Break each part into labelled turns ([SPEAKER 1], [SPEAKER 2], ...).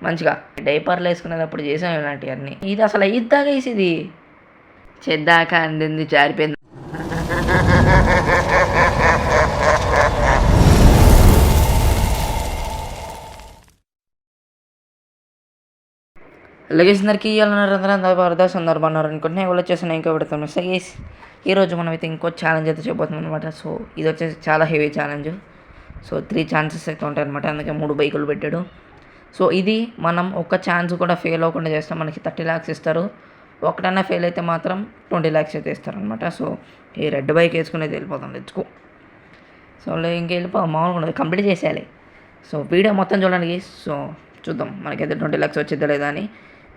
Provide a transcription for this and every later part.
[SPEAKER 1] మంచిగా డైపర్లు వేసుకునేటప్పుడు చేసాం ఇలాంటివన్నీ. ఇది అసలు అయ్యిద్దాగా ఇది చేద్దాక అందింది జారిపోయింది. లగేసినరికి ఇవ్వాలన్నారు సందర్భాన్నారు అనుకుంటే ఎవరు వచ్చేసి ఇంకా పెడతాను. సో గైస్ ఈరోజు మనం అయితే ఇంకో ఛాలెంజ్ అయితే చేయబోతున్నాం అనమాట. సో ఇది వచ్చేసి చాలా హెవీ ఛాలెంజ్. సో 3 ఛాన్సెస్ అయితే ఉంటాయి అనమాట. అందుకే 3 బైకులు పెట్టాడు. సో ఇది మనం ఒక్క ఛాన్స్ కూడా ఫెయిల్ అవ్వకుండా చేస్తాం. మనకి 30 lakhs ఇస్తారు. ఒకటన్నా ఫెయిల్ అయితే మాత్రం 20 lakhs అయితే ఇస్తారనమాట. సో ఈ రెడ్ బైక్ వేసుకునేది వెళ్ళిపోతాం. లెట్స్కో. సో ఇంక వెళ్ళిపోతాం. మామూలుగా ఉండదు, కంప్లీట్ చేసేయాలి. సో వీడియో మొత్తం చూడండి. సో చూద్దాం మనకైతే 20 lakhs వచ్చిద్దా లేదా అని.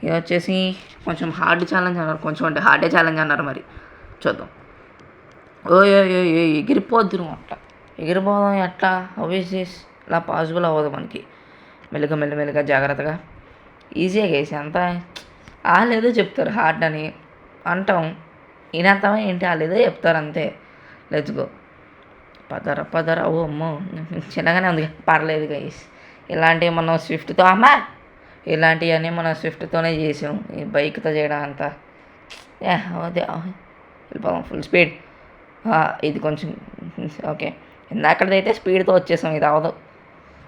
[SPEAKER 1] ఇది వచ్చేసి కొంచెం హార్డ్ ఛాలెంజ్ అన్నారు. కొంచెం అంటే హార్డే ఛాలెంజ్ అన్నారు. మరి చూద్దాం. ఎగిరిపోద్దు నువ్వు అట్లా ఎగిరిపోదాం ఎట్లా అవేసేస్ ఇలా పాసిబుల్ అవ్వదు మనకి. మెల్లగా జాగ్రత్తగా ఈజీగా వేసి అంతా వాళ్ళేదో చెప్తారు హార్డ్ అని అంటాం. ఈనంతమా ఏంటి వాళ్ళేదో చెప్తారు అంతే. Let's go. పదరా ఓ అమ్మో చిన్నగానే ఉంది, పర్లేదు గైస్. ఇలాంటివి మనం స్విఫ్ట్తో ఇలాంటివన్నీ మనం స్విఫ్ట్తోనే చేసాం. ఈ బైక్తో చేయడం అంతా అదే వెళ్ళిపోదాం ఫుల్ స్పీడ్. ఇది కొంచెం ఓకే. ఇందాకడైతే స్పీడ్తో వచ్చేసాం, ఇది అవ్వదు.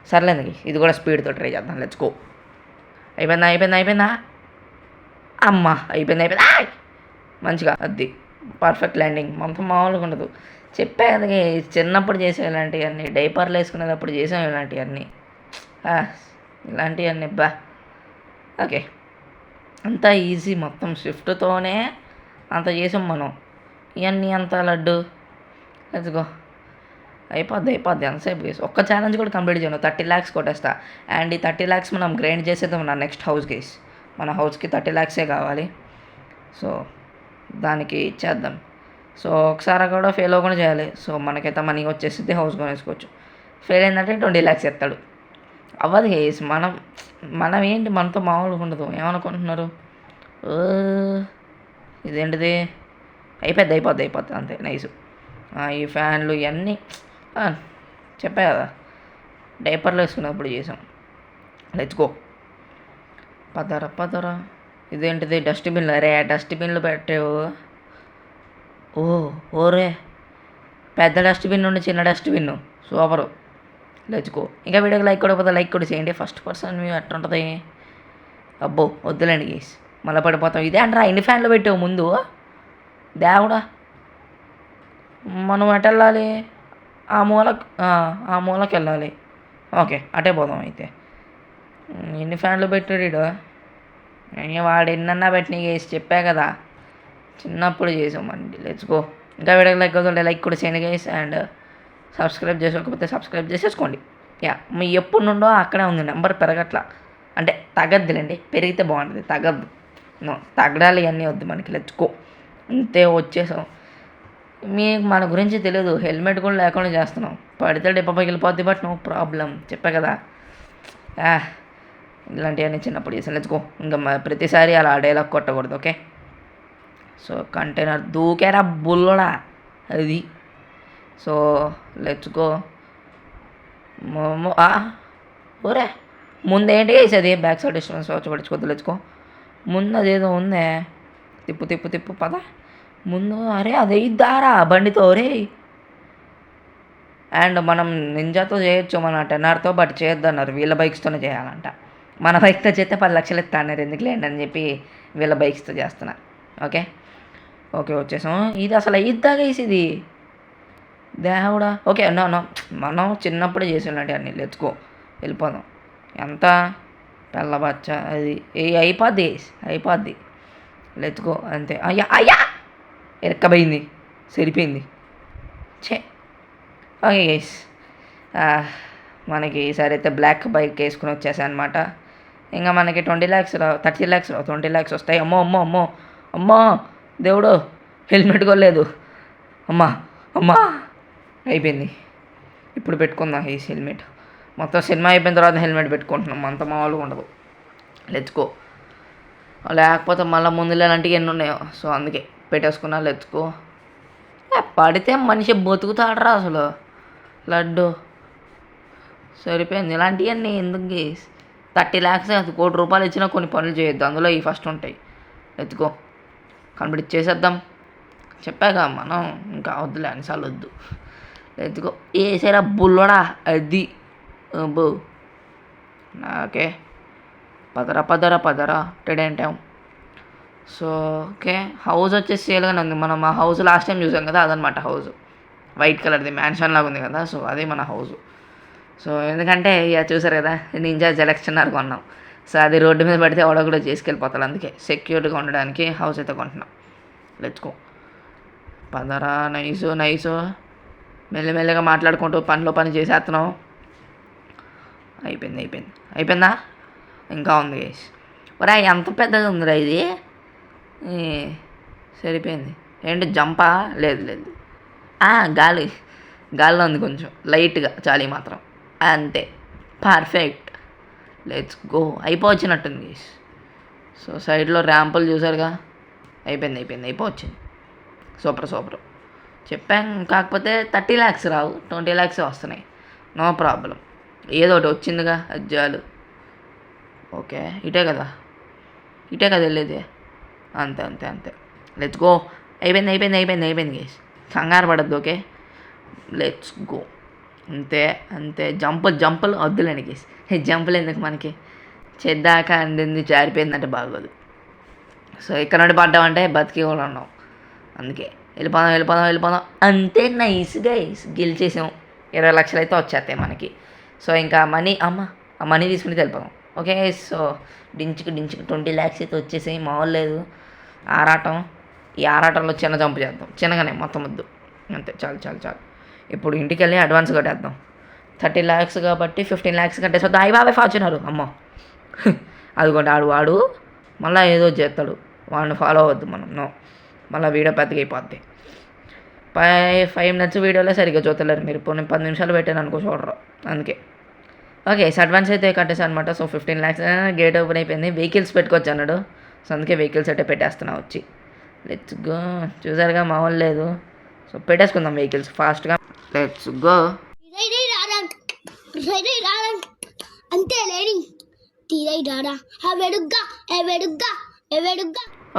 [SPEAKER 1] సర్లేదు ఇది కూడా స్పీడ్తో ట్రై చేద్దాం. Let's go. అయిపోయిందా అమ్మ అయిపోయింది. మంచిగా అది పర్ఫెక్ట్ ల్యాండింగ్. మొత్తం మామూలుగా ఉండదు. చెప్పే కదా చిన్నప్పుడు చేసాం ఇలాంటివన్నీ. డైపర్లు వేసుకునేటప్పుడు చేసాం ఇలాంటివన్నీ. ఇలాంటివన్నీ ఓకే. అంతా ఈజీ. మొత్తం స్విఫ్ట్తోనే అంత చేసాం మనం. ఇవన్నీ అంత లడ్డు. Let's go. అయిపోద్ది ఎంతసేపు గేస్. ఒక్క ఛాలెంజ్ కూడా కంప్లీట్ చేయను. 30 lakhs కొట్టేస్తా. అండ్ ఈ 30 lakhs మనం గ్రైండ్ చేసేద్దాం నా నెక్స్ట్ హౌస్ గేస్. మన హౌస్కి 30 lakhs కావాలి. సో దానికి ఇచ్చేద్దాం. సో ఒకసారి కూడా ఫెయిల్ అవ్వకుండా చేయాలి. సో మనకైతే మనీ వచ్చేసి హౌస్ కొనేసుకోవచ్చు. ఫెయిల్ అయిందంటే 20 lakhs ఎత్తాడు. అవ్వదు గేస్. మనం ఏంటి మనతో మామూలుగా ఉండదు. ఏమనుకుంటున్నారు? ఇదేంటిది అయిపోద్ది అంతే. నైస్. ఈ ఫ్యాన్లు ఇవన్నీ చెప్పా కదా, డైపర్లు వేసుకున్నప్పుడు చేసాం. Let's go. పదరా ఇదేంటిది డస్ట్బిన్లు. అరే డస్ట్బిన్లు పెట్టావు. ఓరే పెద్ద డస్ట్బిన్ నుండి చిన్న డస్ట్బిన్. సూపరు. Let's go. ఇంకా వీడియోకి లైక్ కూడా లైక్ కూడా చేయండి. ఫస్ట్ పర్సన్ వ్యూ ఎట్లా ఉంటుంది? అబ్బో వద్దులేండి గేస్, మళ్ళీ పడిపోతాం. ఇదే అంటారా ఎన్ని ఫ్యాన్లు పెట్టావు ముందు దేవుడా. మనం ఎటు వెళ్ళాలి? ఆ మూలకి వెళ్ళాలి. ఓకే అటే పోదాం అయితే. ఎన్ని ఫ్యాన్లు పెట్టాడు వాడు ఎన్నన్నా పెట్టిన వేసి చెప్పా కదా, చిన్నప్పుడు చేసామండి. Let's go. ఇంకా వీడియోకి లైక్ అవుతుంటే లైక్ కూడా చేయండి గైస్. అండ్ సబ్స్క్రైబ్ చేసుకోకపోతే సబ్స్క్రైబ్ చేసేసుకోండి. మీ ఎప్పుడు నుండో అక్కడే ఉంది, నెంబర్ పెరగట్లా. అంటే తగ్గద్దులేండి, పెరిగితే బాగుంటుంది. తగ్గద్దు, తగ్గడాలి ఇవన్నీ వద్దు మనకి. Let's go. అంతే వచ్చేసాం. మీకు మన గురించి తెలియదు, హెల్మెట్ కూడా లేకుండా చేస్తున్నాం. పడితే డిప్పపైకి వెళ్ళిపోద్ది. But no problem. చెప్పా కదా ఇలాంటివన్నీ చిన్నప్పుడు చేసాను. Let's go. ఇంకా ప్రతిసారి అలా డైలాగ్ కొట్టకూడదు. ఓకే. సో కంటైనర్ దూకేరా బుల్లడా అది. So let's go. ఓరే ముందేంటి వేసేది బ్యాక్ సైడ్ డిస్టెన్స్ వచ్చి పడుచుకోద్దు. Let's go. ముందు అదేదో ఉందే, తిప్పు పద ముందు. అరే అదే ఇద్దారా బండితో రే. అండ్ మనం నింజాతో చేయొచ్చు మన 10R బట్ చేయొద్దన్నారు. వీళ్ళ బైక్స్తోనే చేయాలంట. మన బైక్తో చేస్తే 10 lakhs ఇస్తాన్నారు. ఎందుకు లేండి అని చెప్పి వీళ్ళ బైక్స్తో చేస్తున్నా. ఓకే వచ్చేసాం. ఇది అసలు అయ్యిద్దాగా ఇది దేవుడా. ఓకే నో మనం చిన్నప్పుడే చేసినట్టు అన్నీ. Let's go. వెళ్ళిపోదాం. ఎంత పెళ్ళబచ్చ అది అయిపోద్ది. Let's go. అంతే. అయ్యా ఎరక్కబోయింది, సరిపోయింది. ఓకే గైస్, మనకి ఈసారి అయితే బ్లాక్ బైక్ వేసుకుని వచ్చేసాయి అనమాట. ఇంకా మనకి 20 lakhs 30 lakhs 20 lakhs వస్తాయి. అమ్మో దేవుడు, హెల్మెట్ కొనలేదు. అమ్మా అయిపోయింది. ఇప్పుడు పెట్టుకుందాం ఈ హెల్మెట్. మొత్తం సినిమా అయిపోయిన తర్వాత హెల్మెట్ పెట్టుకుంటున్నాం. అంత మామూలుగా ఉండదు. Let's go. లేకపోతే మళ్ళీ ముందులో ఇలాంటివి ఎన్ని ఉన్నాయో. సో అందుకే పెట్టేసుకున్నా. Let's go. పడితే మనిషి బతుకుతాడరా అసలు. లడ్డు సరిపోయింది. ఇలాంటివన్నీ ఎందుకు గేస్ 30 lakhs అది ₹1,00,00,000 ఇచ్చినా కొన్ని పనులు చేయొద్దు, అందులో ఈ ఫస్ట్ ఉంటాయి. ఎత్తుకో కంప్లీట్ చేసేద్దాం. చెప్పాగా మనం ఇంకా వద్దులే అనిసార్లు వద్దు. ఎత్తుకో ఏసేరా బుల్లడా అది అబ్బో నాకే పదరా పదరా పదరా టెడేంటాం. సో ఓకే హౌస్ వచ్చేసి సేల్గానే ఉంది. మనం ఆ హౌస్ లాస్ట్ టైం చూసాం కదా, అదనమాట హౌస్. వైట్ కలర్ది మ్యాన్షన్ లాగా ఉంది కదా, సో అదే మన హౌస్. సో ఎందుకంటే ఇక చూసారు కదా, నింజా జెలెక్షన్ కొన్నాం. సో అది రోడ్డు మీద పడితే ఎవడో కూడా చేసుకెళ్ళిపోతాడు, అందుకే సెక్యూర్డ్గా ఉండడానికి హౌస్ అయితే కొంటున్నాం. లెచ్చుకో పదరా నైసు నైసు మెల్లమెల్లగా మాట్లాడుకుంటూ పనిలో పని చేసేస్తున్నాం. అయిపోయిందా? ఇంకా ఉంది గైస్. ఒరే ఎంత పెద్దగా ఉందిరా ఇది. సరిపోయింది. ఏంటి జంపా? లేదు గాలిలో ఉంది కొంచెం లైట్గా, చాలి మాత్రం అంతే. Perfect, let's go. అయిపోవచ్చినట్టుంది గైస్. సో సైడ్లో ర్యాంపులు చూసారుగా, అయిపోవచ్చింది. సూపర్ చెప్పాను. కాకపోతే 30 lakhs రావు, 20 lakhs వస్తున్నాయి. నో ప్రాబ్లం, ఏదో ఒకటి వచ్చిందిగా అది చాలు. ఓకే ఇటే కదా వెళ్ళేది. అంతే. Let's go. అయిపోయింది గైస్. కంగారు పడద్దు. Okay let's go. అంతే జంపులు వద్దులేండి గైస్. జంపులు ఎందుకు మనకి, చేద్దాక అందింది జారిపోయిందంటే బాగోదు. సో ఇక్కడ నుండి పడ్డామంటే బతికి కూడా ఉన్నాం. అందుకే వెళ్ళిపోదాం. అంతే నైస్ గైస్, గెలిచేసాం. 20 లక్షలు అయితే వచ్చేస్తాయి మనకి. సో ఇంకా ఆ మనీ తీసుకుని వెళ్ళిపోదాం. ఓకే సో డించుకు 20 lakhs అయితే వచ్చేసాయి. మామూలు లేదు ఆరాటం. ఈ ఆరాటంలో చిన్న జంపు చేద్దాం, చిన్నగానే మొత్తం వద్దు. అంతే చాలు. ఇప్పుడు ఇంటికి వెళ్ళి అడ్వాన్స్ కట్టేద్దాం. 30 lakhs కాబట్టి 15 lakhs కట్టేసి వద్దాం. బాబాయ్ ఫార్చునర్ అమ్మో అదిగోండి వాడు మళ్ళీ ఏదో చేస్తాడు, వాడిని ఫాలో అవ్వద్దు మనం. నో, మళ్ళీ వీడియో పెద్దగా అయిపోద్ది. 5 minutes వీడియోలో సరిగ్గా చూస్తలేరు మీరు. నేను 10 నిమిషాలు పెట్టాను అనుకో, చూడరు. అందుకే ఓకే అడ్వాన్స్ అయితే కట్టేసాను అనమాట. సో 15 lakhs గేట్ ఓపెన్ అయిపోయింది. వెహికల్స్ పెట్టుకోవచ్చు అన్నాడు. సో అందుకే వెహికల్స్ అయితే పెట్టేస్తున్నా వచ్చి. Let's go. చూసారుగా మామూలు లేదు. సో పెట్టేసుకుందాం వెహికల్స్ ఫాస్ట్గా. Let's go.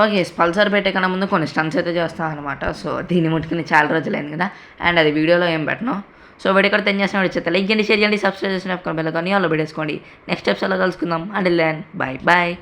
[SPEAKER 1] ఓకే పల్సర్ పెట్టే కన్నా ముందు కొన్ని స్టన్స్ అయితే చేస్తాను అనమాట. సో దీన్ని ముట్టుకుని చాలా రోజులైంది కదా, అండ్ అది వీడియోలో ఏం పెట్టను. సో వీడియో కూడా తెన్ చేసిన వచ్చేస్తా. లైక్ చేయండి, షేర్ చేయండి, సబ్స్క్రైబ్ చేసిన బెల్ ఐకాన్ ఆన్లో పెట్టేసుకోండి. నెక్స్ట్ ఎపిసోడ్లో కలుసుకుందాం. Until then bye.